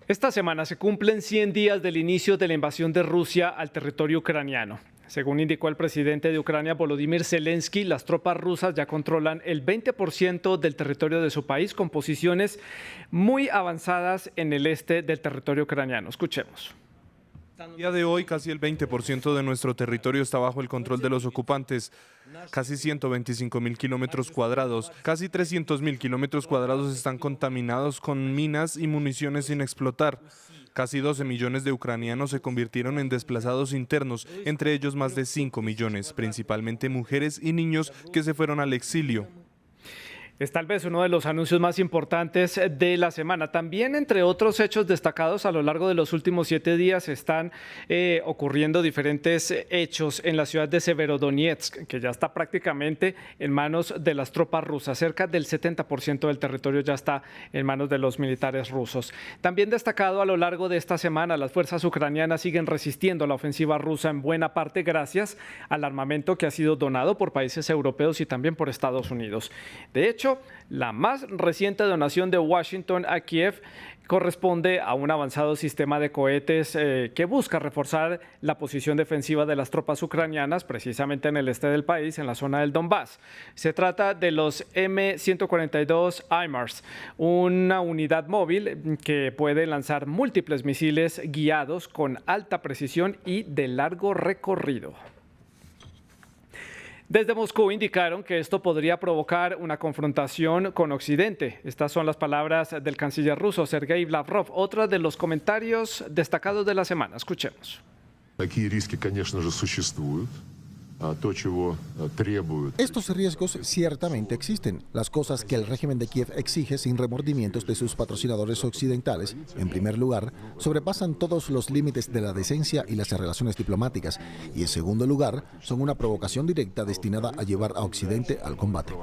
Esta semana se cumplen 100 días del inicio de la invasión de Rusia al territorio ucraniano. Según indicó el presidente de Ucrania, Volodymyr Zelensky, las tropas rusas ya controlan el 20% del territorio de su país, con posiciones muy avanzadas en el este del territorio ucraniano. Escuchemos. A día de hoy, casi el 20% de nuestro territorio está bajo el control de los ocupantes. Casi 125.000 kilómetros cuadrados, casi 300.000 kilómetros cuadrados están contaminados con minas y municiones sin explotar. Casi 12 millones de ucranianos se convirtieron en desplazados internos, entre ellos más de 5 millones, principalmente mujeres y niños que se fueron al exilio. Es tal vez uno de los anuncios más importantes de la semana. También, entre otros hechos destacados a lo largo de los últimos 7 días, están ocurriendo diferentes hechos en la ciudad de Severodonetsk, que ya está prácticamente en manos de las tropas rusas. Cerca del 70% del territorio ya está en manos de los militares rusos. También destacado a lo largo de esta semana, las fuerzas ucranianas siguen resistiendo la ofensiva rusa en buena parte gracias al armamento que ha sido donado por países europeos y también por Estados Unidos. De hecho, la más reciente donación de Washington a Kiev corresponde a un avanzado sistema de cohetes que busca reforzar la posición defensiva de las tropas ucranianas, precisamente en el este del país, en la zona del Donbass. Se trata de los M142 HIMARS, una unidad móvil que puede lanzar múltiples misiles guiados con alta precisión y de largo recorrido. Desde Moscú indicaron que esto podría provocar una confrontación con Occidente. Estas son las palabras del canciller ruso Sergei Lavrov. Otro de los comentarios destacados de la semana. Escuchemos. Estos riesgos ciertamente existen. Las cosas que el régimen de Kiev exige sin remordimientos de sus patrocinadores occidentales, en primer lugar, sobrepasan todos los límites de la decencia y las relaciones diplomáticas, y en segundo lugar, son una provocación directa destinada a llevar a Occidente al combate.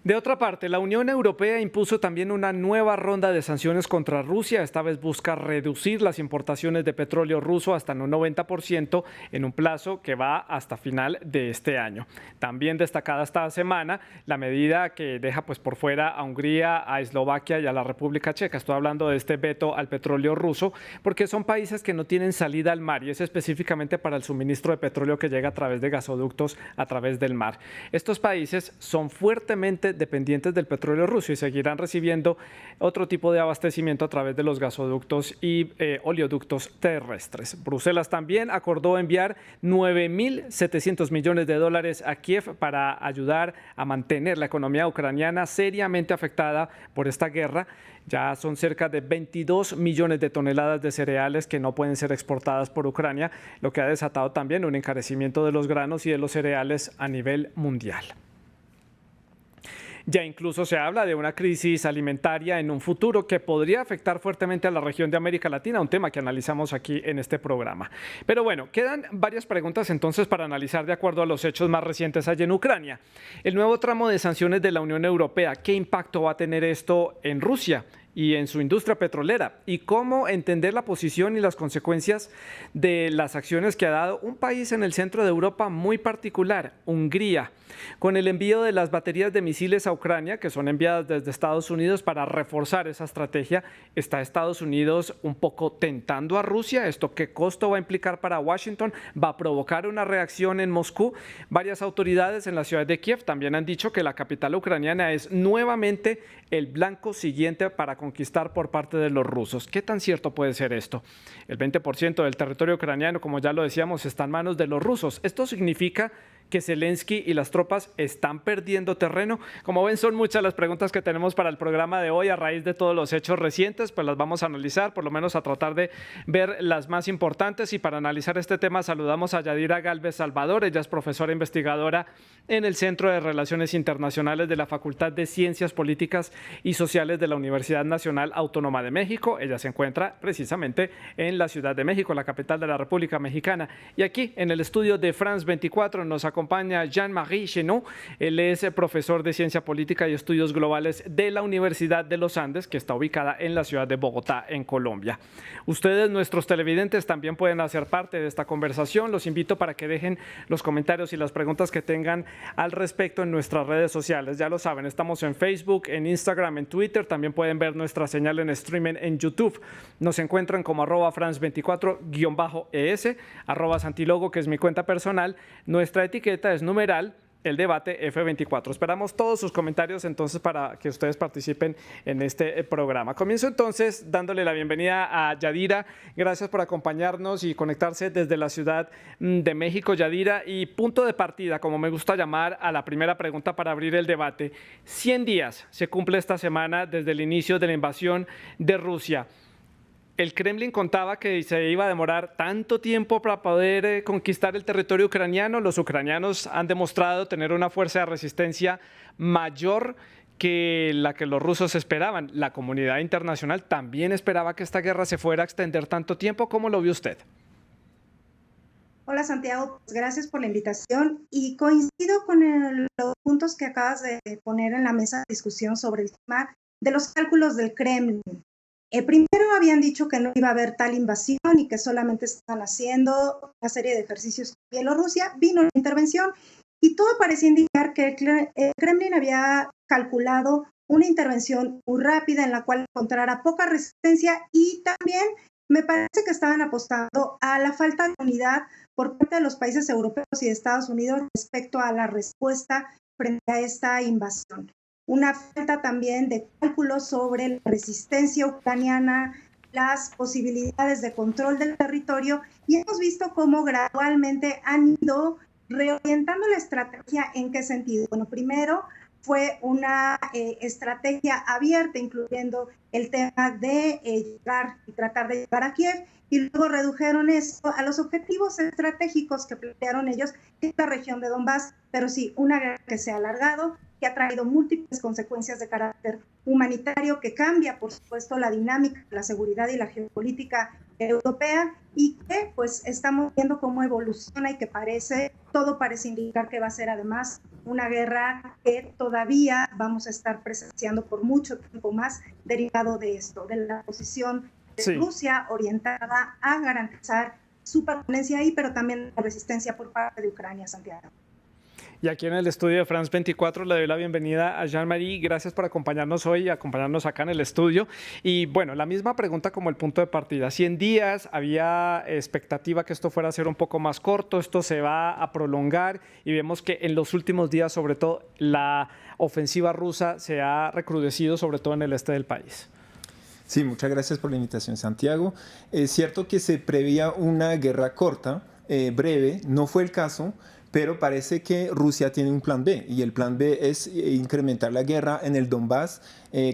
De otra parte, la Unión Europea impuso también una nueva ronda de sanciones contra Rusia. Esta vez busca reducir las importaciones de petróleo ruso hasta un 90% en un plazo que va hasta final de este año. También destacada esta semana la medida que deja por fuera a Hungría, a Eslovaquia y a la República Checa. Estoy hablando de este veto al petróleo ruso porque son países que no tienen salida al mar y es específicamente para el suministro de petróleo que llega a través de gasoductos a través del mar. Estos países son fuertemente dependientes del petróleo ruso y seguirán recibiendo otro tipo de abastecimiento a través de los gasoductos y oleoductos terrestres. Bruselas también acordó enviar 9.700 millones de dólares a Kiev para ayudar a mantener la economía ucraniana seriamente afectada por esta guerra. Ya son cerca de 22 millones de toneladas de cereales que no pueden ser exportadas por Ucrania, lo que ha desatado también un encarecimiento de los granos y de los cereales a nivel mundial. Ya incluso se habla de una crisis alimentaria en un futuro que podría afectar fuertemente a la región de América Latina, un tema que analizamos aquí en este programa. Pero bueno, quedan varias preguntas entonces para analizar de acuerdo a los hechos más recientes allí en Ucrania. El nuevo tramo de sanciones de la Unión Europea, ¿qué impacto va a tener esto en Rusia y en su industria petrolera? ¿Y cómo entender la posición y las consecuencias de las acciones que ha dado un país en el centro de Europa muy particular, Hungría, con el envío de las baterías de misiles a Ucrania, que son enviadas desde Estados Unidos para reforzar esa estrategia? ¿Está Estados Unidos un poco tentando a Rusia? ¿Esto qué costo va a implicar para Washington? ¿Va a provocar una reacción en Moscú? Varias autoridades en la ciudad de Kiev también han dicho que la capital ucraniana es nuevamente el blanco siguiente para conquistar por parte de los rusos. ¿Qué tan cierto puede ser esto? El 20% del territorio ucraniano, como ya lo decíamos, está en manos de los rusos. Esto significa que Zelensky y las tropas están perdiendo terreno. Como ven, son muchas las preguntas que tenemos para el programa de hoy a raíz de todos los hechos recientes, pues las vamos a analizar, por lo menos a tratar de ver las más importantes. Y para analizar este tema saludamos a Yadira Gálvez Salvador. Ella es profesora investigadora en el Centro de Relaciones Internacionales de la Facultad de Ciencias Políticas y Sociales de la Universidad Nacional Autónoma de México. Ella se encuentra precisamente en la Ciudad de México, la capital de la República Mexicana. Y aquí en el estudio de France 24 nos acompaña acompaña Jean-Marie Chenot. Él es profesor de Ciencia Política y Estudios Globales de la Universidad de los Andes, que está ubicada en la ciudad de Bogotá, en Colombia. Ustedes, nuestros televidentes, también pueden hacer parte de esta conversación. Los invito para que dejen los comentarios y las preguntas que tengan al respecto en nuestras redes sociales. Ya lo saben, estamos en Facebook, en Instagram, en Twitter. También pueden ver nuestra señal en streaming en YouTube. Nos encuentran como @France24_ES, @Santilogo, que es mi cuenta personal. Nuestra etiqueta es numeral el debate F24. Esperamos todos sus comentarios entonces para que ustedes participen en este programa. Comienzo entonces dándole la bienvenida a Yadira. Gracias por acompañarnos y conectarse desde la Ciudad de México, Yadira. Y punto de partida, como me gusta llamar a la primera pregunta para abrir el debate. 100 días se cumple esta semana desde el inicio de la invasión de Rusia. El Kremlin contaba que se iba a demorar tanto tiempo para poder conquistar el territorio ucraniano. Los ucranianos han demostrado tener una fuerza de resistencia mayor que la que los rusos esperaban. La comunidad internacional también esperaba que esta guerra se fuera a extender tanto tiempo. ¿Cómo lo vio usted? Hola Santiago, pues gracias por la invitación y coincido con los puntos que acabas de poner en la mesa de discusión sobre el tema de los cálculos del Kremlin. Primero habían dicho que no iba a haber tal invasión y que solamente estaban haciendo una serie de ejercicios en Bielorrusia. Vino la intervención y todo parecía indicar que el Kremlin había calculado una intervención muy rápida en la cual encontrara poca resistencia, y también me parece que estaban apostando a la falta de unidad por parte de los países europeos y de Estados Unidos respecto a la respuesta frente a esta invasión. Una falta también de cálculos sobre la resistencia ucraniana, las posibilidades de control del territorio, y hemos visto cómo gradualmente han ido reorientando la estrategia. ¿En qué sentido? Bueno, primero fue una estrategia abierta, incluyendo el tema de llegar y tratar de llegar a Kiev, y luego redujeron eso a los objetivos estratégicos que plantearon ellos en la región de Donbass, pero sí, una guerra que se ha alargado, que ha traído múltiples consecuencias de carácter humanitario, que cambia, por supuesto, la dinámica de la seguridad y la geopolítica europea, y que pues estamos viendo cómo evoluciona y que todo parece indicar que va a ser además una guerra que todavía vamos a estar presenciando por mucho tiempo más, derivado de esto, de la posición de Rusia orientada a garantizar su permanencia ahí, pero también la resistencia por parte de Ucrania, Santiago. Y aquí en el estudio de France 24 le doy la bienvenida a Jean-Marie. Gracias por acompañarnos hoy y acompañarnos acá en el estudio. Y bueno, la misma pregunta como el punto de partida. 100 días, había expectativa que esto fuera a ser un poco más corto, esto se va a prolongar y vemos que en los últimos días, sobre todo, la ofensiva rusa se ha recrudecido, sobre todo en el este del país. Sí, muchas gracias por la invitación, Santiago. Es cierto que se preveía una guerra corta, breve, no fue el caso, pero parece que Rusia tiene un plan B, y el plan B es incrementar la guerra en el Donbass,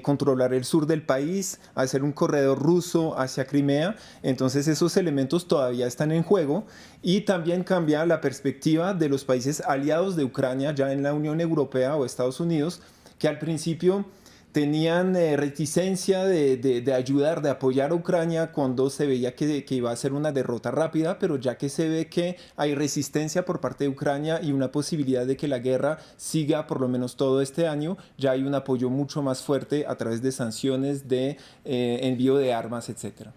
controlar el sur del país, hacer un corredor ruso hacia Crimea. Entonces esos elementos todavía están en juego, y también cambia la perspectiva de los países aliados de Ucrania ya en la Unión Europea o Estados Unidos, que al principio tenían reticencia de ayudar, de apoyar a Ucrania cuando se veía que iba a ser una derrota rápida, pero ya que se ve que hay resistencia por parte de Ucrania y una posibilidad de que la guerra siga por lo menos todo este año, ya hay un apoyo mucho más fuerte a través de sanciones, de envío de armas, etcétera.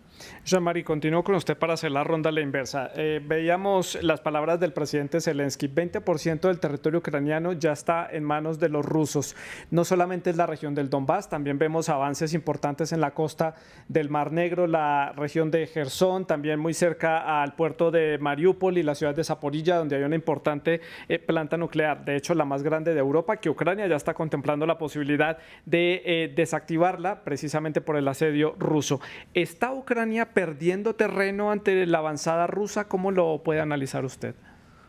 Jean-Marie, continúo con usted para hacer la ronda a la inversa. Veíamos las palabras del presidente Zelensky. 20% del territorio ucraniano ya está en manos de los rusos. No solamente es la región del Donbass, también vemos avances importantes en la costa del Mar Negro, la región de Jersón, también muy cerca al puerto de Mariupol y la ciudad de Zaporilla, donde hay una importante planta nuclear, de hecho la más grande de Europa, que Ucrania ya está contemplando la posibilidad de desactivarla precisamente por el asedio ruso. ¿Está Ucrania perdiendo terreno ante la avanzada rusa? ¿Cómo lo puede analizar usted?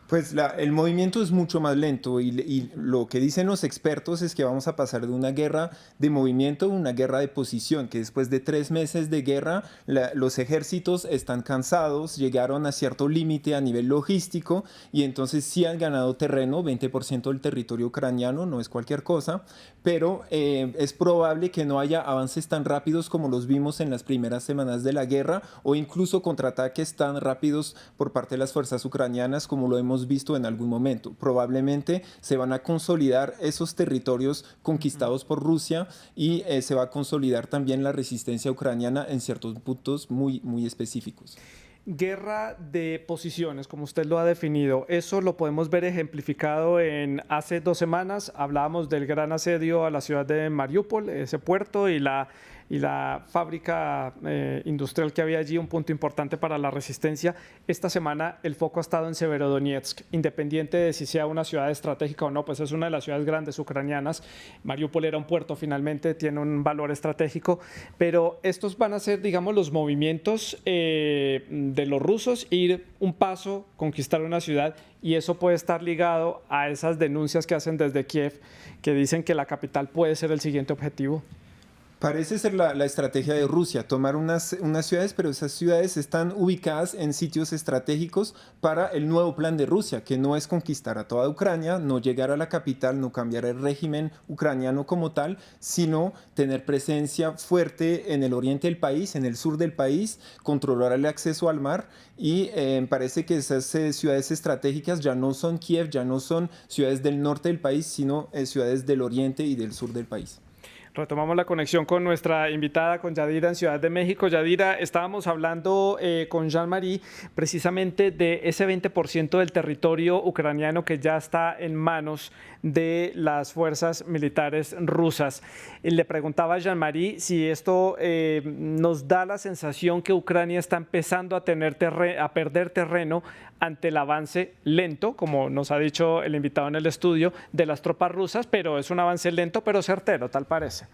Pues el movimiento es mucho más lento, y lo que dicen los expertos es que vamos a pasar de una guerra de movimiento a una guerra de posición, que después de 3 meses de guerra los ejércitos están cansados, llegaron a cierto límite a nivel logístico, y entonces sí han ganado terreno. 20% del territorio ucraniano no es cualquier cosa, pero es probable que no haya avances tan rápidos como los vimos en las primeras semanas de la guerra, o incluso contraataques tan rápidos por parte de las fuerzas ucranianas como lo hemos habíamos visto en algún momento. Probablemente se van a consolidar esos territorios conquistados por Rusia y se va a consolidar también la resistencia ucraniana en ciertos puntos muy, muy específicos. Guerra de posiciones, como usted lo ha definido, eso lo podemos ver ejemplificado en hace 2 semanas. Hablábamos del gran asedio a la ciudad de Mariupol, ese puerto y la fábrica industrial que había allí, un punto importante para la resistencia. Esta semana el foco ha estado en Severodonetsk, independiente de si sea una ciudad estratégica o no, pues es una de las ciudades grandes ucranianas. Mariupol era un puerto, finalmente tiene un valor estratégico, pero estos van a ser, digamos, los movimientos de los rusos, ir un paso, conquistar una ciudad, y eso puede estar ligado a esas denuncias que hacen desde Kiev, que dicen que la capital puede ser el siguiente objetivo. Parece ser la estrategia de Rusia, tomar unas ciudades, pero esas ciudades están ubicadas en sitios estratégicos para el nuevo plan de Rusia, que no es conquistar a toda Ucrania, no llegar a la capital, no cambiar el régimen ucraniano como tal, sino tener presencia fuerte en el oriente del país, en el sur del país, controlar el acceso al mar, y parece que esas ciudades estratégicas ya no son Kiev, ya no son ciudades del norte del país, sino ciudades del oriente y del sur del país. Retomamos la conexión con nuestra invitada, con Yadira en Ciudad de México. Yadira, estábamos hablando con Jean-Marie precisamente de ese 20% del territorio ucraniano que ya está en manos de las fuerzas militares rusas. Le preguntaba a Jean-Marie si esto nos da la sensación que Ucrania está empezando a perder terreno ante el avance lento, como nos ha dicho el invitado en el estudio, de las tropas rusas, pero es un avance lento pero certero, tal parece.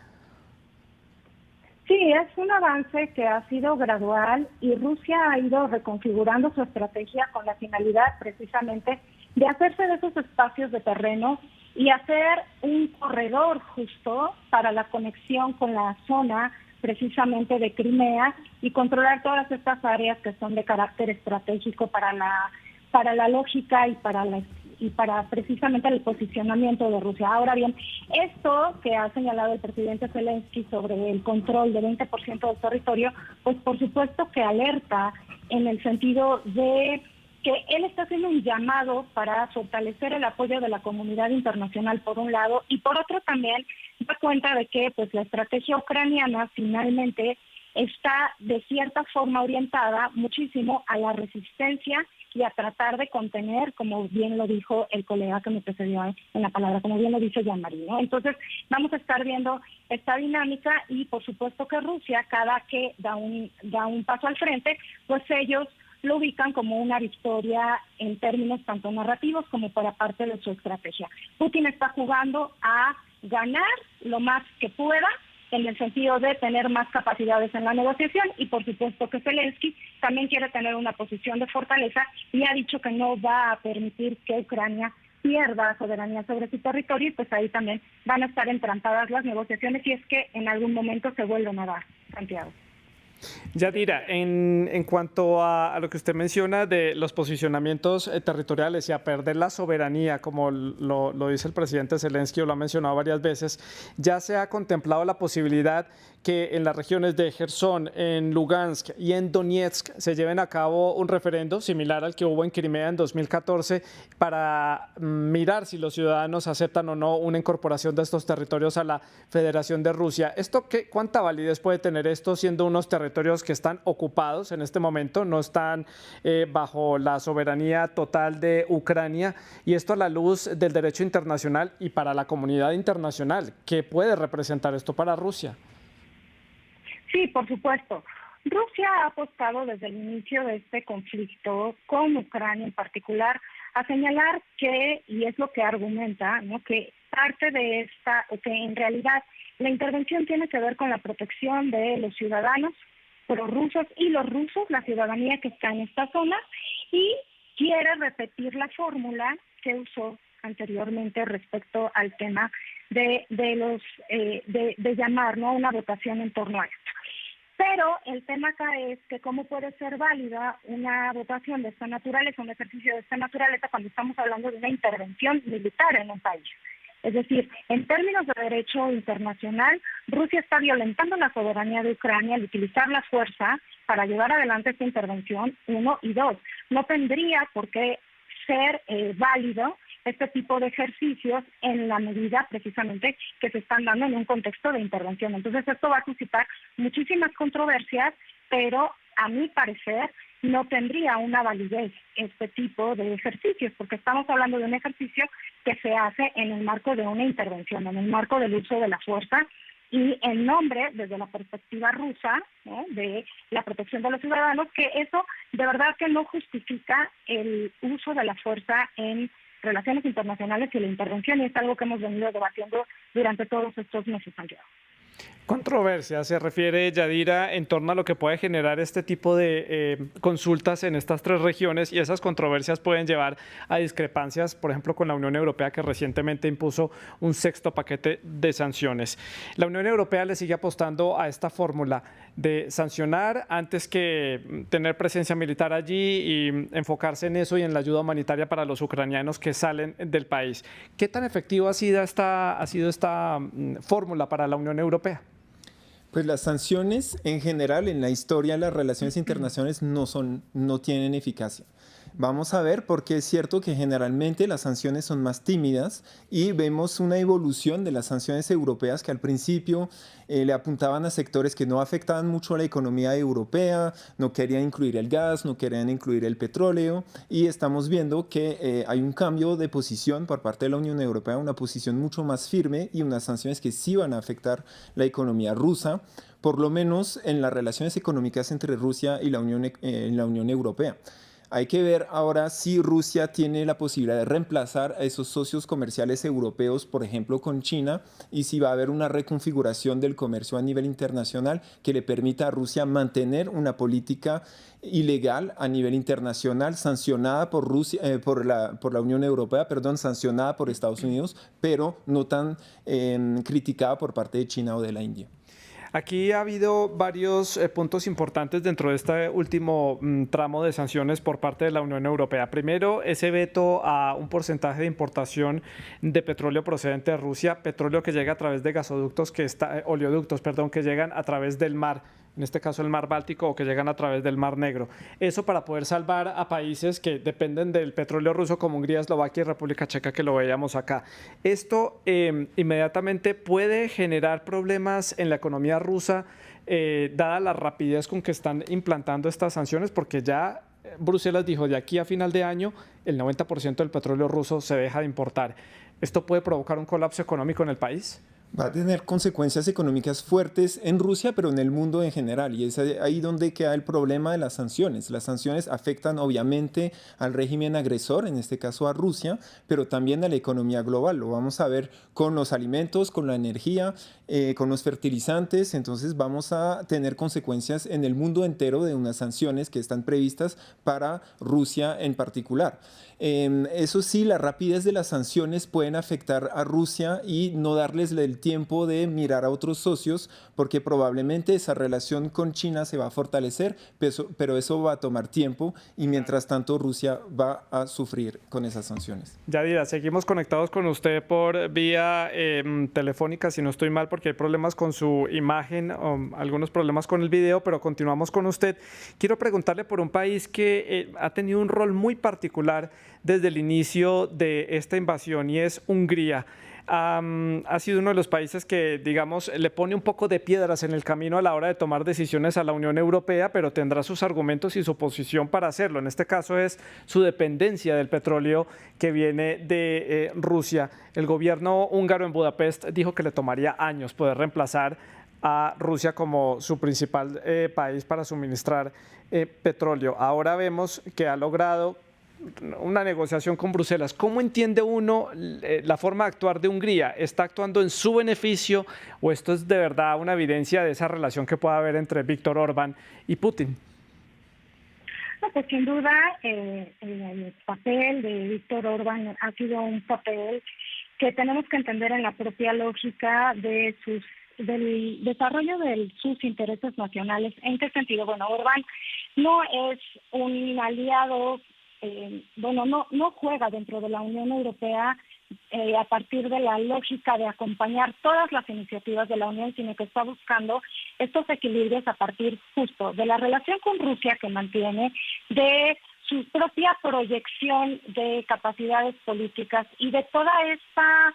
Sí, es un avance que ha sido gradual y Rusia ha ido reconfigurando su estrategia con la finalidad precisamente de hacerse de esos espacios de terreno y hacer un corredor justo para la conexión con la zona precisamente de Crimea y controlar todas estas áreas que son de carácter estratégico para la lógica y para precisamente el posicionamiento de Rusia. Ahora bien, esto que ha señalado el presidente Zelensky sobre el control del 20% del territorio, pues por supuesto que alerta en el sentido de que él está haciendo un llamado para fortalecer el apoyo de la comunidad internacional por un lado, y por otro también da cuenta de que pues la estrategia ucraniana finalmente está de cierta forma orientada muchísimo a la resistencia y a tratar de contener, como bien lo dijo el colega que me precedió en la palabra, como bien lo dice Jean-Marie, ¿no? Entonces vamos a estar viendo esta dinámica y por supuesto que Rusia, cada que da un paso al frente, pues ellos lo ubican como una victoria en términos tanto narrativos como para parte de su estrategia. Putin está jugando a ganar lo más que pueda, en el sentido de tener más capacidades en la negociación, y por supuesto que Zelensky también quiere tener una posición de fortaleza y ha dicho que no va a permitir que Ucrania pierda soberanía sobre su territorio, y pues ahí también van a estar entrantadas las negociaciones si es que en algún momento se vuelven a dar, Santiago. Yadira, en cuanto a lo que usted menciona de los posicionamientos territoriales y a perder la soberanía, como lo dice el presidente Zelensky o lo ha mencionado varias veces, ya se ha contemplado la posibilidad que en las regiones de Gerson, en Lugansk y en Donetsk se lleven a cabo un referendo similar al que hubo en Crimea en 2014 para mirar si los ciudadanos aceptan o no una incorporación de estos territorios a la Federación de Rusia. ¿Cuánta validez puede tener esto siendo unos territorios que están ocupados en este momento, no están bajo la soberanía total de Ucrania, y esto a la luz del derecho internacional y para la comunidad internacional? ¿Qué puede representar esto para Rusia? Sí, por supuesto. Rusia ha apostado desde el inicio de este conflicto con Ucrania en particular a señalar que, y es lo que argumenta, ¿no?, que parte de esta, o que en realidad la intervención tiene que ver con la protección de los ciudadanos prorrusos y los rusos, la ciudadanía que está en esta zona, y quiere repetir la fórmula que usó anteriormente respecto al tema de llamar, ¿no?, a una votación en torno a esto. Pero el tema acá es que cómo puede ser válida una votación de esta naturaleza, un ejercicio de esta naturaleza, cuando estamos hablando de una intervención militar en un país. Es decir, en términos de derecho internacional, Rusia está violentando la soberanía de Ucrania al utilizar la fuerza para llevar adelante esta intervención, 1, y 2. No tendría por qué ser válido este tipo de ejercicios en la medida precisamente que se están dando en un contexto de intervención. Entonces esto va a suscitar muchísimas controversias, pero a mi parecer no tendría una validez este tipo de ejercicios, porque estamos hablando de un ejercicio que se hace en el marco de una intervención, en el marco del uso de la fuerza, y en nombre, desde la perspectiva rusa, ¿no?, de la protección de los ciudadanos, que eso de verdad que no justifica el uso de la fuerza en relaciones internacionales y la intervención, y es algo que hemos venido debatiendo durante todos estos meses, Santiago. Controversia se refiere, Yadira, en torno a lo que puede generar este tipo de consultas en estas tres regiones, y esas controversias pueden llevar a discrepancias, por ejemplo, con la Unión Europea, que recientemente impuso un sexto paquete de sanciones. La Unión Europea le sigue apostando a esta fórmula de sancionar antes que tener presencia militar allí y enfocarse en eso y en la ayuda humanitaria para los ucranianos que salen del país. ¿Qué tan efectiva ha sido esta fórmula para la Unión Europea? Pues las sanciones en general en la historia de las relaciones internacionales no tienen eficacia. Vamos a ver, porque es cierto que generalmente las sanciones son más tímidas y vemos una evolución de las sanciones europeas que al principio le apuntaban a sectores que no afectaban mucho a la economía europea, no querían incluir el gas, no querían incluir el petróleo, y estamos viendo que hay un cambio de posición por parte de la Unión Europea, una posición mucho más firme y unas sanciones que sí van a afectar la economía rusa, por lo menos en las relaciones económicas entre Rusia y la Unión Europea. Hay que ver ahora si Rusia tiene la posibilidad de reemplazar a esos socios comerciales europeos, por ejemplo, con China, y si va a haber una reconfiguración del comercio a nivel internacional que le permita a Rusia mantener una política ilegal a nivel internacional, sancionada por por la Unión Europea, sancionada por Estados Unidos, pero no tan criticada por parte de China o de la India. Aquí ha habido varios puntos importantes dentro de este último tramo de sanciones por parte de la Unión Europea. Primero, ese veto a un porcentaje de importación de petróleo procedente de Rusia, petróleo que llega a través de gasoductos, oleoductos, que llegan a través del mar, en este caso el mar Báltico, o que llegan a través del mar Negro. Eso para poder salvar a países que dependen del petróleo ruso, como Hungría, Eslovaquia y República Checa, que lo veíamos acá. Esto inmediatamente puede generar problemas en la economía rusa, dada la rapidez con que están implantando estas sanciones, porque ya Bruselas dijo de aquí a final de año el 90% del petróleo ruso se deja de importar. ¿Esto puede provocar un colapso económico en el país? Va a tener consecuencias económicas fuertes en Rusia, pero en el mundo en general. Y es ahí donde queda el problema de las sanciones. Las sanciones afectan obviamente al régimen agresor, en este caso a Rusia, pero también a la economía global. Lo vamos a ver con los alimentos, con la energía, con los fertilizantes. Entonces vamos a tener consecuencias en el mundo entero de unas sanciones que están previstas para Rusia en particular. Eso sí, la rapidez de las sanciones pueden afectar a Rusia y no darles el tiempo de mirar a otros socios, porque probablemente esa relación con China se va a fortalecer, pero eso va a tomar tiempo, y mientras tanto Rusia va a sufrir con esas sanciones. Yadira, seguimos conectados con usted por vía telefónica, si no estoy mal, porque hay problemas con su imagen, algunos problemas con el video, pero continuamos con usted. Quiero preguntarle por un país que ha tenido un rol muy particular desde el inicio de esta invasión, y es Hungría. Ha sido uno de los países que, digamos, le pone un poco de piedras en el camino a la hora de tomar decisiones a la Unión Europea, pero tendrá sus argumentos y su posición para hacerlo. En este caso es su dependencia del petróleo que viene de Rusia. El gobierno húngaro en Budapest dijo que le tomaría años poder reemplazar a Rusia como su principal país para suministrar petróleo. Ahora vemos que ha logrado una negociación con Bruselas. ¿Cómo entiende uno la forma de actuar de Hungría? ¿Está actuando en su beneficio o esto es de verdad una evidencia de esa relación que pueda haber entre Víctor Orbán y Putin? No, pues sin duda el papel de Víctor Orbán ha sido un papel que tenemos que entender en la propia lógica del desarrollo de sus intereses nacionales. ¿En qué sentido? Bueno, Orbán no es un aliado, no juega dentro de la Unión Europea a partir de la lógica de acompañar todas las iniciativas de la Unión, sino que está buscando estos equilibrios a partir justo de la relación con Rusia que mantiene, de su propia proyección de capacidades políticas y de toda esta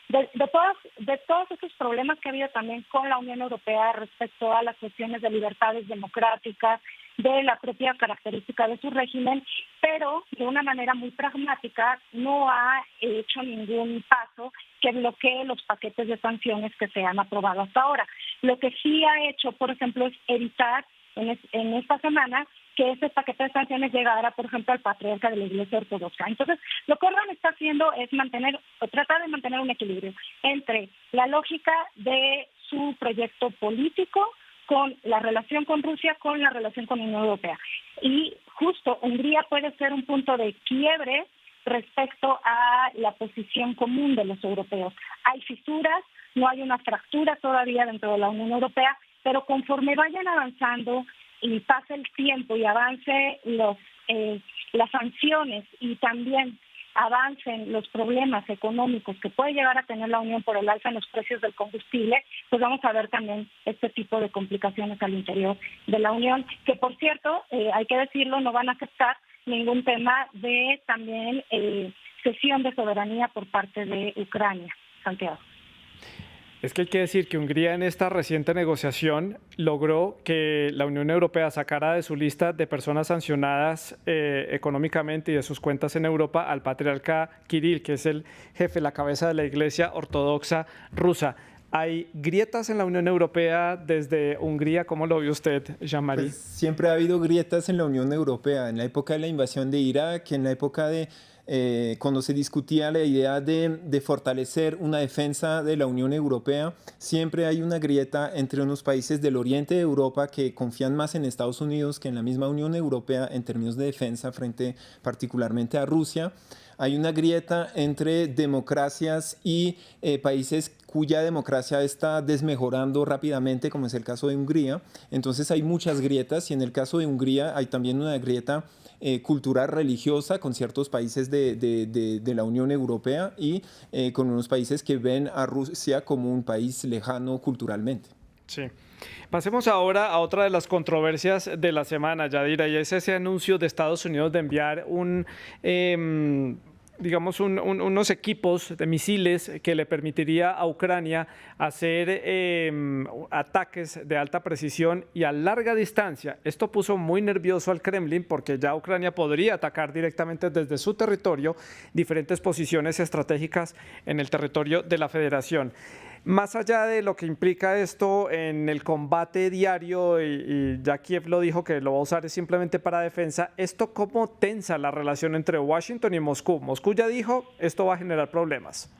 de todos esos problemas que ha habido también con la Unión Europea respecto a las cuestiones de libertades democráticas, de la propia característica de su régimen, pero de una manera muy pragmática no ha hecho ningún paso que bloquee los paquetes de sanciones que se han aprobado hasta ahora. Lo que sí ha hecho, por ejemplo, es evitar en esta semana que ese paquete de sanciones llegara, por ejemplo, al patriarca de la Iglesia Ortodoxa. Entonces, lo que Orbán está haciendo es tratar de mantener un equilibrio entre la lógica de su proyecto político con la relación con Rusia, con la relación con la Unión Europea. Y justo Hungría puede ser un punto de quiebre respecto a la posición común de los europeos. Hay fisuras, no hay una fractura todavía dentro de la Unión Europea, pero conforme vayan avanzando y pase el tiempo y avance las sanciones y también avancen los problemas económicos que puede llegar a tener la Unión por el alza en los precios del combustible, pues vamos a ver también este tipo de complicaciones al interior de la Unión, que por cierto, hay que decirlo, no van a aceptar ningún tema de también cesión de soberanía por parte de Ucrania. Santiago. Es que hay que decir que Hungría en esta reciente negociación logró que la Unión Europea sacara de su lista de personas sancionadas económicamente y de sus cuentas en Europa al patriarca Kirill, que es el jefe, la cabeza de la Iglesia Ortodoxa rusa. ¿Hay grietas en la Unión Europea desde Hungría? ¿Cómo lo vio usted, Jean-Marie? Pues siempre ha habido grietas en la Unión Europea, en la época de la invasión de Irak, en la época de cuando se discutía la idea de fortalecer una defensa de la Unión Europea, siempre hay una grieta entre unos países del oriente de Europa que confían más en Estados Unidos que en la misma Unión Europea en términos de defensa frente particularmente a Rusia. Hay una grieta entre democracias y países cuya democracia está desmejorando rápidamente, como es el caso de Hungría. Entonces hay muchas grietas y en el caso de Hungría hay también una grieta cultural religiosa con ciertos países de la Unión Europea y con unos países que ven a Rusia como un país lejano culturalmente. Sí. Pasemos ahora a otra de las controversias de la semana, Yadira, y es ese anuncio de Estados Unidos de enviar unos equipos de misiles que le permitiría a Ucrania hacer ataques de alta precisión y a larga distancia. Esto puso muy nervioso al Kremlin porque ya Ucrania podría atacar directamente desde su territorio diferentes posiciones estratégicas en el territorio de la Federación. Más allá de lo que implica esto en el combate diario, y ya Kiev lo dijo que lo va a usar simplemente para defensa, ¿esto cómo tensa la relación entre Washington y Moscú? Moscú ya dijo, esto va a generar problemas.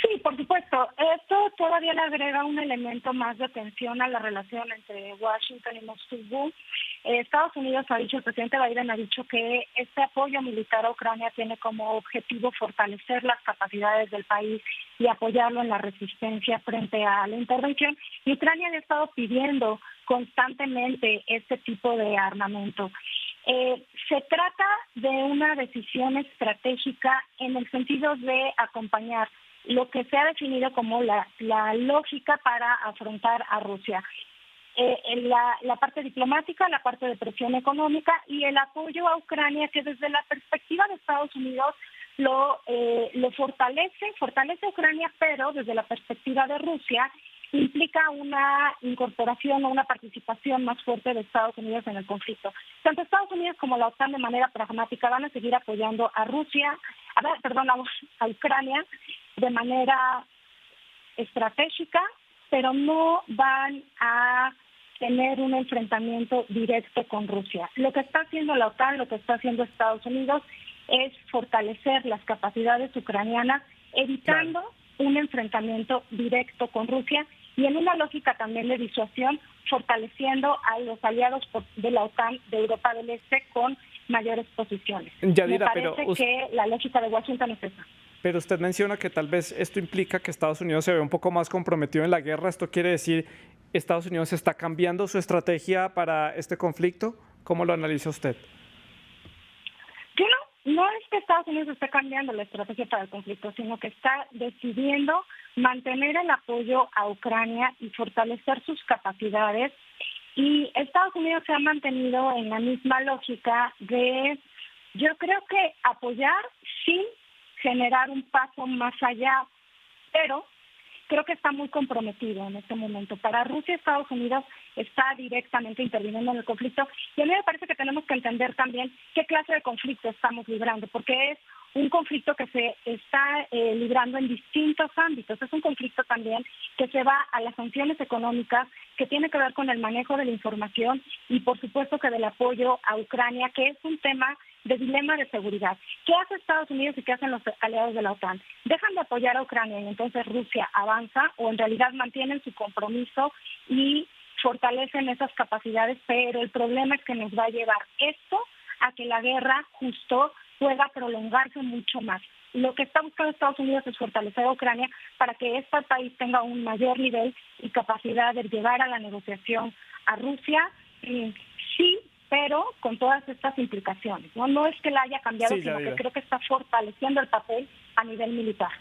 Sí, por supuesto. Esto todavía le agrega un elemento más de tensión a la relación entre Washington y Moscú. Estados Unidos ha dicho, el presidente Biden ha dicho que este apoyo militar a Ucrania tiene como objetivo fortalecer las capacidades del país y apoyarlo en la resistencia frente a la intervención. Y Ucrania le ha estado pidiendo constantemente este tipo de armamento. Se trata de una decisión estratégica en el sentido de acompañar lo que se ha definido como la lógica para afrontar a Rusia. La parte diplomática, la parte de presión económica y el apoyo a Ucrania, que desde la perspectiva de Estados Unidos lo fortalece a Ucrania, pero desde la perspectiva de Rusia implica una incorporación o una participación más fuerte de Estados Unidos en el conflicto. Tanto Estados Unidos como la OTAN de manera pragmática van a seguir apoyando a Ucrania de manera estratégica, pero no van a tener un enfrentamiento directo con Rusia. Lo que está haciendo la OTAN, lo que está haciendo Estados Unidos es fortalecer las capacidades ucranianas, evitando un enfrentamiento directo con Rusia y en una lógica también de disuasión, fortaleciendo a los aliados de la OTAN de Europa del Este con mayores posiciones. Yadira, me parece que la lógica de Washington es esa. Pero usted menciona que tal vez esto implica que Estados Unidos se ve un poco más comprometido en la guerra. ¿Esto quiere decir que Estados Unidos está cambiando su estrategia para este conflicto? ¿Cómo lo analiza usted? No es que Estados Unidos esté cambiando la estrategia para el conflicto, sino que está decidiendo mantener el apoyo a Ucrania y fortalecer sus capacidades Y Estados Unidos se ha mantenido en la misma lógica de, yo creo que apoyar sin generar un paso más allá, pero creo que está muy comprometido en este momento. Para Rusia, Estados Unidos está directamente interviniendo en el conflicto, y a mí me parece que tenemos que entender también qué clase de conflicto estamos librando, porque es un conflicto que se está librando en distintos ámbitos. Es un conflicto también que se va a las sanciones económicas, que tiene que ver con el manejo de la información y, por supuesto, que del apoyo a Ucrania, que es un tema de dilema de seguridad. ¿Qué hace Estados Unidos y qué hacen los aliados de la OTAN? Dejan de apoyar a Ucrania y entonces Rusia avanza, o en realidad mantienen su compromiso y fortalecen esas capacidades, pero el problema es que nos va a llevar esto a que la guerra justo pueda prolongarse mucho más. Lo que está buscando Estados Unidos es fortalecer a Ucrania para que este país tenga un mayor nivel y capacidad de llevar a la negociación a Rusia, sí, pero con todas estas implicaciones. No es que la haya cambiado, sino que creo que está fortaleciendo el papel a nivel militar.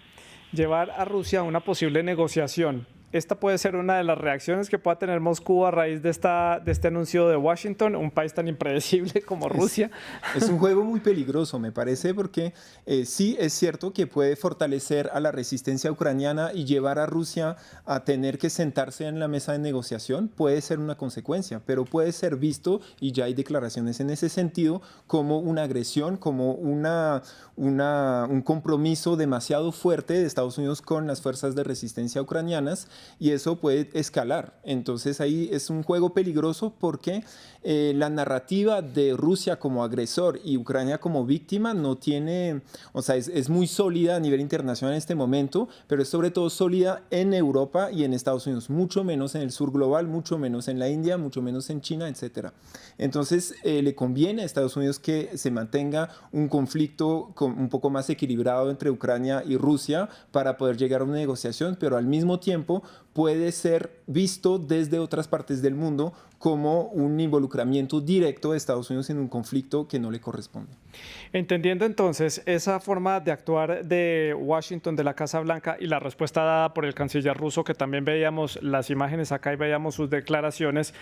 Llevar a Rusia a una posible negociación. Esta puede ser una de las reacciones que pueda tener Moscú a raíz de este anuncio de Washington, un país tan impredecible como Rusia. Es un juego muy peligroso, me parece, porque sí es cierto que puede fortalecer a la resistencia ucraniana y llevar a Rusia a tener que sentarse en la mesa de negociación. Puede ser una consecuencia, pero puede ser visto, y ya hay declaraciones en ese sentido, como una agresión, como un compromiso demasiado fuerte de Estados Unidos con las fuerzas de resistencia ucranianas, y eso puede escalar. Entonces ahí es un juego peligroso porque la narrativa de Rusia como agresor y Ucrania como víctima no tiene, o sea, es muy sólida a nivel internacional en este momento, pero es sobre todo sólida en Europa y en Estados Unidos, mucho menos en el sur global, mucho menos en la India, mucho menos en China, etc. Entonces le conviene a Estados Unidos que se mantenga un conflicto un poco más equilibrado entre Ucrania y Rusia para poder llegar a una negociación, pero al mismo tiempo puede ser visto desde otras partes del mundo como un involucramiento directo de Estados Unidos en un conflicto que no le corresponde. Entendiendo entonces esa forma de actuar de Washington, de la Casa Blanca, y la respuesta dada por el canciller ruso, que también veíamos las imágenes acá y veíamos sus declaraciones,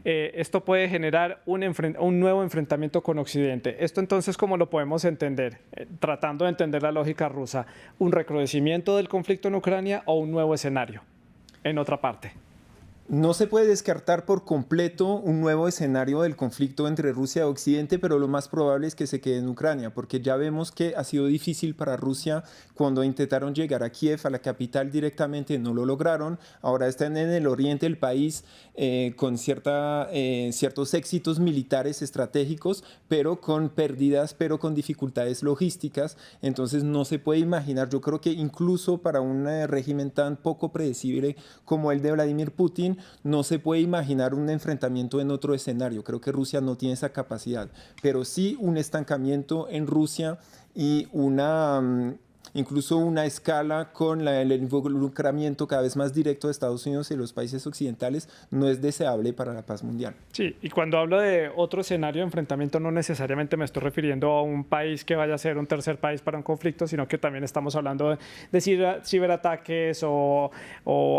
esto puede generar un nuevo enfrentamiento con Occidente. Esto entonces, ¿cómo lo podemos entender? Tratando de entender la lógica rusa, ¿un recrudecimiento del conflicto en Ucrania o un nuevo escenario en otra parte? No se puede descartar por completo un nuevo escenario del conflicto entre Rusia y Occidente, pero lo más probable es que se quede en Ucrania, porque ya vemos que ha sido difícil para Rusia cuando intentaron llegar a Kiev, a la capital directamente, no lo lograron. Ahora están en el oriente del país con ciertos éxitos militares estratégicos, pero con pérdidas, pero con dificultades logísticas. Entonces no se puede imaginar, yo creo que incluso para un régimen tan poco predecible como el de Vladimir Putin, no se puede imaginar un enfrentamiento en otro escenario. Creo que Rusia no tiene esa capacidad, pero sí un estancamiento en Rusia y incluso una escala con el involucramiento cada vez más directo de Estados Unidos y los países occidentales no es deseable para la paz mundial. Sí, y cuando hablo de otro escenario de enfrentamiento, no necesariamente me estoy refiriendo a un país que vaya a ser un tercer país para un conflicto, sino que también estamos hablando de ciberataques o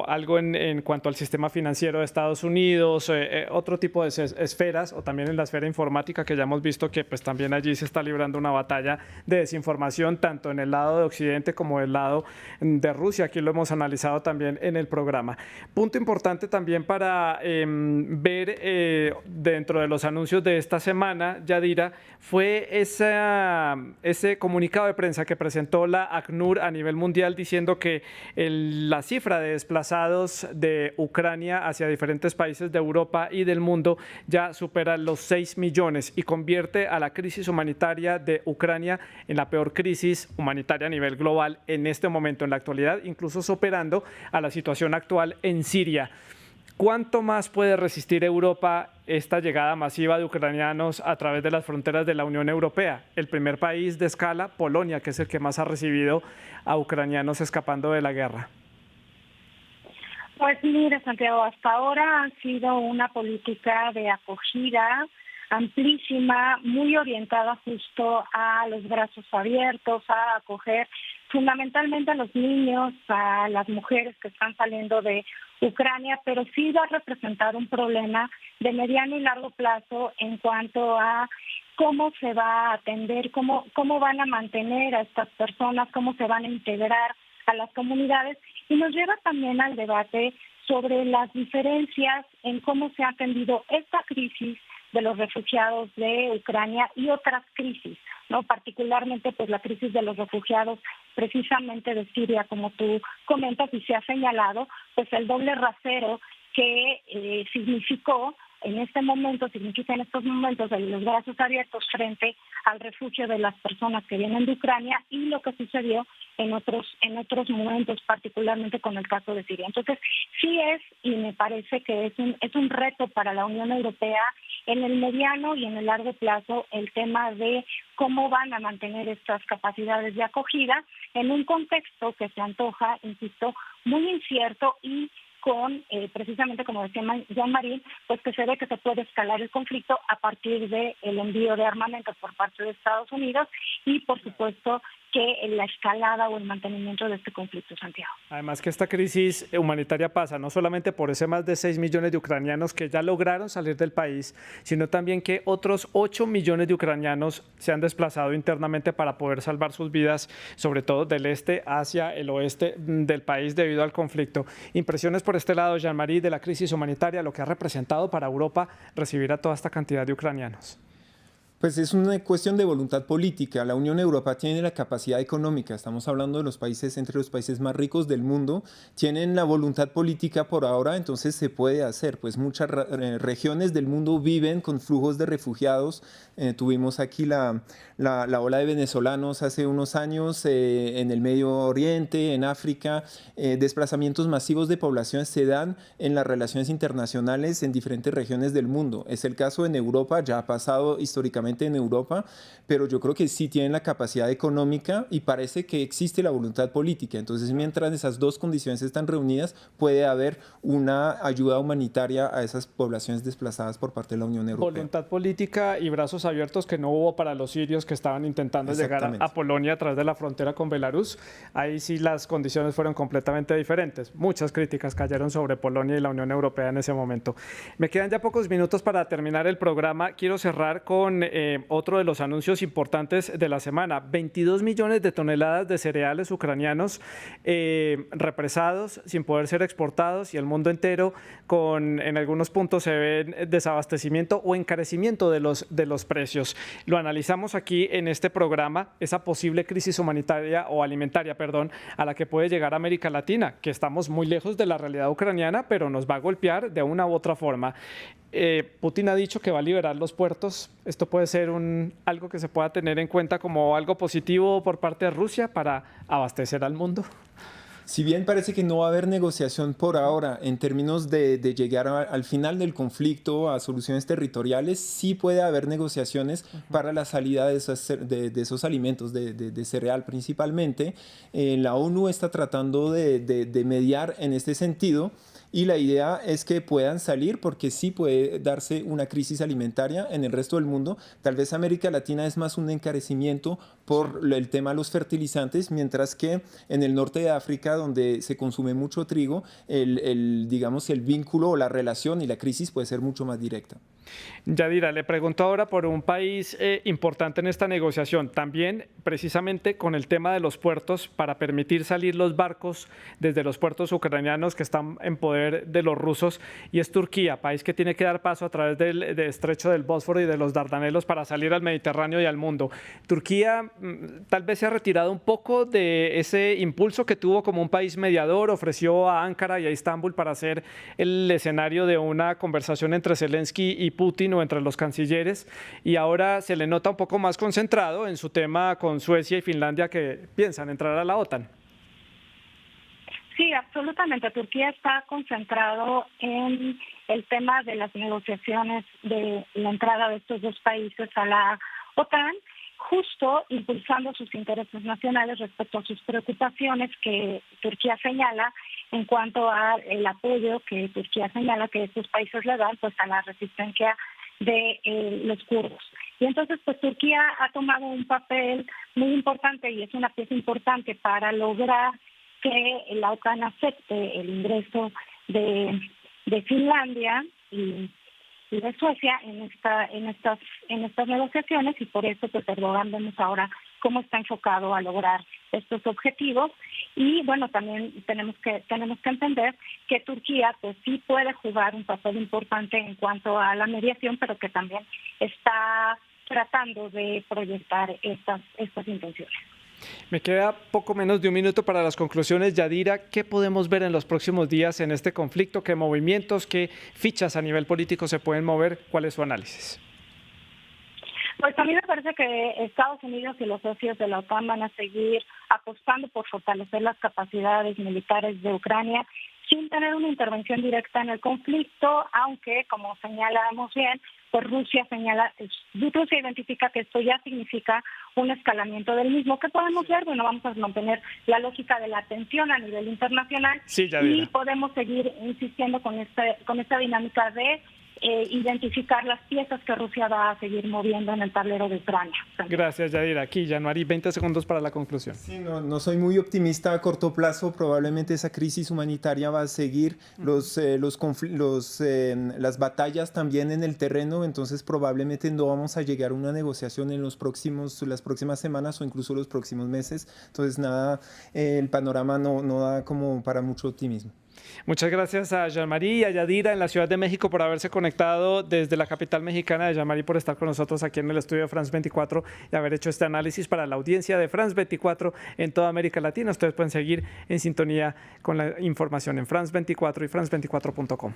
algo en cuanto al sistema financiero de Estados Unidos, otro tipo de esferas, o también en la esfera informática, que ya hemos visto que pues también allí se está librando una batalla de desinformación, tanto en el lado de Occidente como del lado de Rusia. Aquí lo hemos analizado también en el programa. Punto importante también para ver dentro de los anuncios de esta semana, Yadira, fue ese comunicado de prensa que presentó la ACNUR a nivel mundial diciendo que la cifra de desplazados de Ucrania hacia diferentes países de Europa y del mundo ya supera los 6 millones y convierte a la crisis humanitaria de Ucrania en la peor crisis humanitaria a nivel global en este momento, en la actualidad, incluso superando a la situación actual en Siria. ¿Cuánto más puede resistir Europa esta llegada masiva de ucranianos a través de las fronteras de la Unión Europea? El primer país de escala, Polonia, que es el que más ha recibido a ucranianos escapando de la guerra. Pues mira, Santiago, hasta ahora ha sido una política de acogida amplísima, muy orientada justo a los brazos abiertos, a acoger fundamentalmente a los niños, a las mujeres que están saliendo de Ucrania, pero sí va a representar un problema de mediano y largo plazo en cuanto a cómo se va a atender, cómo van a mantener a estas personas, cómo se van a integrar a las comunidades, y nos lleva también al debate sobre las diferencias en cómo se ha atendido esta crisis de los refugiados de Ucrania y otras crisis, ¿no? Particularmente pues la crisis de los refugiados precisamente de Siria, como tú comentas y se ha señalado, pues el doble rasero que significa en estos momentos de los brazos abiertos frente al refugio de las personas que vienen de Ucrania y lo que sucedió en otros momentos, particularmente con el caso de Siria. Entonces, sí es, y me parece que es un reto para la Unión Europea en el mediano y en el largo plazo el tema de cómo van a mantener estas capacidades de acogida en un contexto que se antoja, insisto, muy incierto y con, precisamente como decía Jean-Marie, pues que se ve que se puede escalar el conflicto a partir del envío de armamentos por parte de Estados Unidos y, por supuesto, que la escalada o el mantenimiento de este conflicto, Santiago. Además que esta crisis humanitaria pasa no solamente por ese más de 6 millones de ucranianos que ya lograron salir del país, sino también que otros 8 millones de ucranianos se han desplazado internamente para poder salvar sus vidas, sobre todo del este hacia el oeste del país debido al conflicto. Impresiones por este lado, Jean-Marie, de la crisis humanitaria, lo que ha representado para Europa recibir a toda esta cantidad de ucranianos. Pues es una cuestión de voluntad política. La Unión Europea tiene la capacidad económica, estamos hablando de los países, entre los países más ricos del mundo, tienen la voluntad política por ahora, entonces se puede hacer. Pues muchas regiones del mundo viven con flujos de refugiados. Tuvimos aquí la ola de venezolanos hace unos años en el Medio Oriente, en África. Desplazamientos masivos de población se dan en las relaciones internacionales en diferentes regiones del mundo. Es el caso en Europa, ya ha pasado históricamente en Europa, pero yo creo que sí tienen la capacidad económica y parece que existe la voluntad política. Entonces, mientras esas dos condiciones están reunidas, puede haber una ayuda humanitaria a esas poblaciones desplazadas por parte de la Unión Europea. Voluntad política y brazos abiertos que no hubo para los sirios que estaban intentando llegar a Polonia a través de la frontera con Belarus. Ahí sí las condiciones fueron completamente diferentes. Muchas críticas cayeron sobre Polonia y la Unión Europea en ese momento. Me quedan ya pocos minutos para terminar el programa. Quiero cerrar con otro de los anuncios importantes de la semana. 22 millones de toneladas de cereales ucranianos represados, sin poder ser exportados, y el mundo entero en algunos puntos se ve desabastecimiento o encarecimiento de los precios. Lo analizamos aquí en este programa, esa posible crisis humanitaria o alimentaria, a la que puede llegar América Latina, que estamos muy lejos de la realidad ucraniana, pero nos va a golpear de una u otra forma. Putin ha dicho que va a liberar los puertos. ¿Esto puede ser algo que se pueda tener en cuenta como algo positivo por parte de Rusia para abastecer al mundo? Si bien parece que no va a haber negociación por ahora en términos de llegar al final del conflicto, a soluciones territoriales, sí puede haber negociaciones para la salida de esos alimentos, de cereal principalmente. La ONU está tratando de mediar en este sentido. Y la idea es que puedan salir porque sí puede darse una crisis alimentaria en el resto del mundo. Tal vez América Latina es más un encarecimiento por el tema de los fertilizantes, mientras que en el norte de África, donde se consume mucho trigo, el vínculo o la relación y la crisis puede ser mucho más directa. Yadira, le pregunto ahora por un país importante en esta negociación, también precisamente con el tema de los puertos para permitir salir los barcos desde los puertos ucranianos que están en poder de los rusos, y es Turquía, país que tiene que dar paso a través del estrecho del Bósforo y de los Dardanelos para salir al Mediterráneo y al mundo. Turquía tal vez se ha retirado un poco de ese impulso que tuvo como un país mediador, ofreció a Ankara y a Estambul para ser el escenario de una conversación entre Zelensky y Putin o entre los cancilleres, y ahora se le nota un poco más concentrado en su tema con Suecia y Finlandia, que piensan entrar a la OTAN. Sí, absolutamente. Turquía está concentrado en el tema de las negociaciones de la entrada de estos dos países a la OTAN, justo impulsando sus intereses nacionales respecto a sus preocupaciones que Turquía señala en cuanto al apoyo que Turquía señala que estos países le dan pues a la resistencia de los kurdos. Y entonces, pues Turquía ha tomado un papel muy importante y es una pieza importante para lograr que la OTAN acepte el ingreso de Finlandia y de Suecia en estas negociaciones, y por eso pues Erdogan vemos ahora cómo está enfocado a lograr estos objetivos. Y bueno, también tenemos que entender que Turquía pues sí puede jugar un papel importante en cuanto a la mediación, pero que también está tratando de proyectar estas intenciones. Me queda poco menos de un minuto para las conclusiones. Yadira, ¿qué podemos ver en los próximos días en este conflicto? ¿Qué movimientos, qué fichas a nivel político se pueden mover? ¿Cuál es su análisis? Pues a mí me parece que Estados Unidos y los socios de la OTAN van a seguir apostando por fortalecer las capacidades militares de Ucrania sin tener una intervención directa en el conflicto, aunque, como señalamos bien, pues Rusia identifica que esto ya significa un escalamiento del mismo. ¿Qué podemos ver? Bueno, vamos a mantener la lógica de la tensión a nivel internacional, sí, y podemos seguir insistiendo con esta dinámica de identificar las piezas que Rusia va a seguir moviendo en el tablero de Ucrania. Gracias, Yadira. Aquí, January, 20 segundos para la conclusión. Sí, no soy muy optimista a corto plazo. Probablemente esa crisis humanitaria va a seguir, las batallas también en el terreno, entonces probablemente no vamos a llegar a una negociación en las próximas semanas o incluso los próximos meses. Entonces nada, el panorama no da como para mucho optimismo. Muchas gracias a Jean-Marie y a Yadira en la Ciudad de México por haberse conectado desde la capital mexicana, de Jean-Marie por estar con nosotros aquí en el estudio de France 24 y haber hecho este análisis para la audiencia de France 24 en toda América Latina. Ustedes pueden seguir en sintonía con la información en France 24 y France24.com.